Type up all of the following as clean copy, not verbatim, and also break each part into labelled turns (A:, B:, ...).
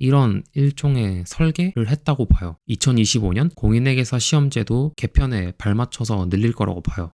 A: 이런 일종의 설계를 했다고 봐요. 2025년 공인회계사 시험제도 개편에 발맞춰서 늘릴 거라고 봐요.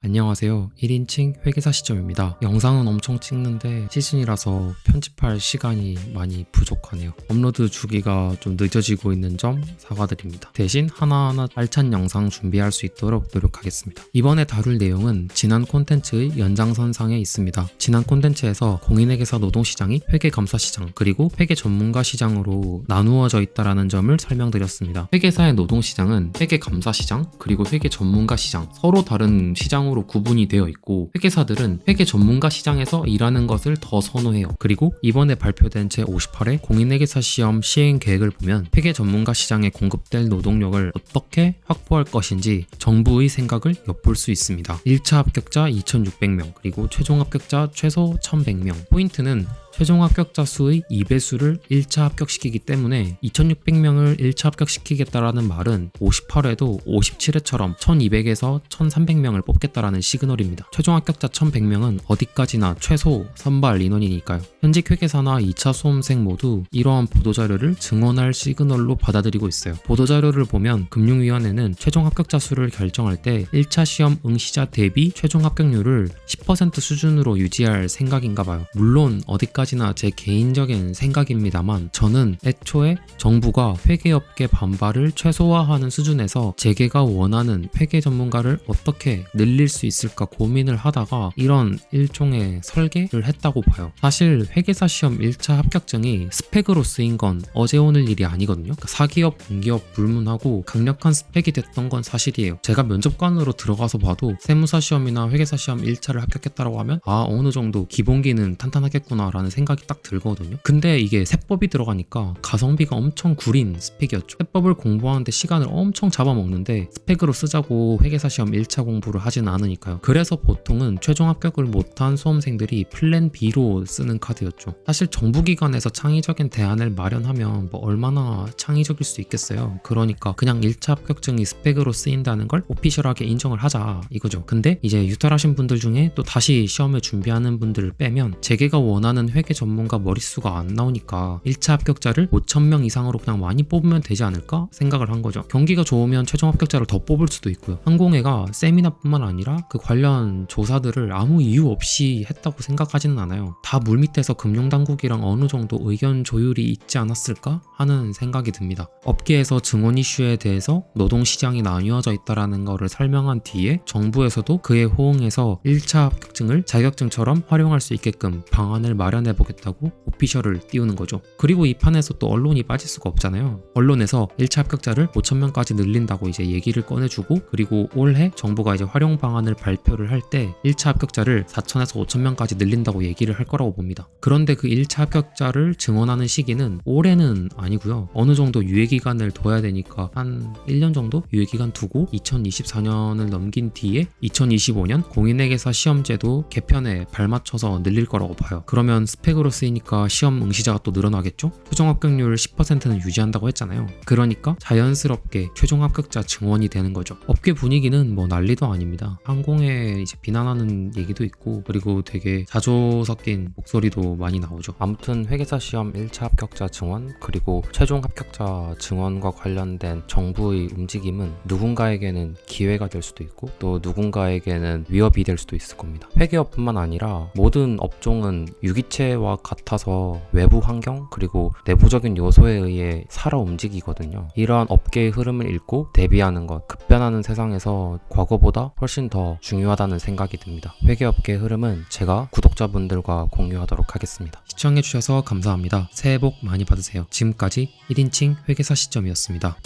A: 안녕하세요. 1인칭 회계사 시점입니다. 영상은 엄청 찍는데 시즌이라서 편집할 시간이 많이 부족하네요. 업로드 주기가 좀 늦어지고 있는 점 사과드립니다. 대신 하나하나 알찬 영상 준비할 수 있도록 노력하겠습니다. 이번에 다룰 내용은 지난 콘텐츠의 연장선상에 있습니다. 지난 콘텐츠에서 공인회계사 노동시장이 회계감사시장 그리고 회계전문가시장으로 나누어져 있다는 점을 설명드렸습니다. 회계사의 노동시장은 회계감사시장 그리고 회계전문가시장 서로 다른 시장으로 구분이 되어 있고 회계사들은 회계 전문가 시장에서 일하는 것을 더 선호해요. 그리고 이번에 발표된 제58회 공인회계사 시험 시행 계획을 보면 회계 전문가 시장에 공급될 노동력을 어떻게 확보할 것인지 정부의 생각을 엿볼 수 있습니다. 1차 합격자 2,600명 그리고 최종 합격자 최소 1,100명. 포인트는 최종 합격자 수의 2배수를 1차 합격시키기 때문에 2,600명을 1차 합격시키겠다라는 말은 58회도 57회처럼 1,200에서 1,300명을 뽑겠다라는 시그널입니다. 최종 합격자 1,100명은 어디까지나 최소 선발 인원이니까요. 현직 회계사나 2차 수험생 모두 이러한 보도자료를 증언할 시그널로 받아들이고 있어요. 보도자료를 보면 금융위원회는 최종 합격자 수를 결정할 때 1차 시험 응시자 대비 최종 합격률을 10% 수준으로 유지할 생각인가 봐요. 물론 어디까지나 제 개인적인 생각입니다만 저는 애초에 정부가 회계업계 반발을 최소화하는 수준에서 재계가 원하는 회계 전문가를 어떻게 늘릴 수 있을까 고민을 하다가 이런 일종의 설계를 했다고 봐요. 사실 회계사 시험 1차 합격증이 스펙으로 쓰인 건 어제 오늘 일이 아니거든요. 사기업, 공기업 불문하고 강력한 스펙이 됐던 건 사실이에요. 제가 면접관으로 들어가서 봐도 세무사 시험이나 회계사 시험 1차를 합격했다고 하면 어느 정도 기본기는 탄탄하겠구나 라는 생각이 딱 들거든요. 근데 이게 세법이 들어가니까 가성비가 엄청 구린 스펙이었죠. 세법을 공부하는데 시간을 엄청 잡아먹는데 스펙으로 쓰자고 회계사 시험 1차 공부를 하진 않으니까요. 그래서 보통은 최종 합격을 못한 수험생들이 플랜 B로 쓰는 카드였죠. 사실 정부기관에서 창의적인 대안을 마련하면 뭐 얼마나 창의적일 수 있겠어요. 그러니까 그냥 1차 합격증이 스펙으로 쓰인다는 걸 오피셜하게 인정을 하자 이거죠. 근데 이제 유탈하신 분들 중에 또 다시 시험을 준비하는 분들을 빼면 재계가 원하는 회계 전문가 머릿수가 안 나오니까 1차 합격자를 5,000명 이상으로 그냥 많이 뽑으면 되지 않을까 생각을 한 거죠. 경기가 좋으면 최종 합격자를 더 뽑을 수도 있고요. 항공회가 세미나뿐만 아니라 그 관련 조사들을 아무 이유 없이 했다고 생각하지는 않아요. 다 물밑에서 금융당국이랑 어느 정도 의견 조율이 있지 않았을까 하는 생각이 듭니다. 업계에서 증언 이슈에 대해서 노동시장이 나뉘어져 있다는 거를 설명한 뒤에 정부에서도 그에 호응해서 1차 합격증을 자격증처럼 활용할 수 있게끔 방안을 마련해 보겠다고 오피셜을 띄우는 거죠. 그리고 이 판에서 또 언론이 빠질 수가 없잖아요. 언론에서 1차 합격자를 5,000명까지 늘린다고 이제 얘기를 꺼내주고 그리고 올해 정부가 이제 활용 방안을 발표를 할 때 1차 합격자를 4,000에서 5,000명까지 늘린다고 얘기를 할 거라고 봅니다. 그런데 그 1차 합격자를 증언하는 시기는 올해는 아니고요. 어느 정도 유예기간을 둬야 되니까 한 1년 정도 유예기간 두고 2024년을 넘긴 뒤에 2025년 공인회계사 시험제도 개편에 발맞춰서 늘릴 거라고 봐요. 그러면 스펙으로 쓰이니까 시험 응시자가 또 늘어나겠죠? 최종 합격률 10%는 유지한다고 했잖아요. 그러니까 자연스럽게 최종 합격자 증원이 되는 거죠. 업계 분위기는 뭐 난리도 아닙니다. 항공에 이제 비난하는 얘기도 있고 그리고 되게 자조 섞인 목소리도 많이 나오죠. 아무튼 회계사 시험 1차 합격자 증원 그리고 최종 합격자 증원과 관련된 정부의 움직임은 누군가에게는 기회가 될 수도 있고 또 누군가에게는 위협이 될 수도 있을 겁니다. 회계업뿐만 아니라 모든 업종은 유기체와 같아서 외부 환경 그리고 내부적인 요소에 의해 살아 움직이거든요. 이러한 업계의 흐름을 읽고 대비하는 것, 급변하는 세상에서 과거보다 훨씬 더 중요하다는 생각이 듭니다. 회계업계의 흐름은 제가 구독자분들과 공유하도록 하겠습니다. 시청해주셔서 감사합니다. 새해 복 많이 받으세요. 지금까지 1인칭 회계사 시점이었습니다.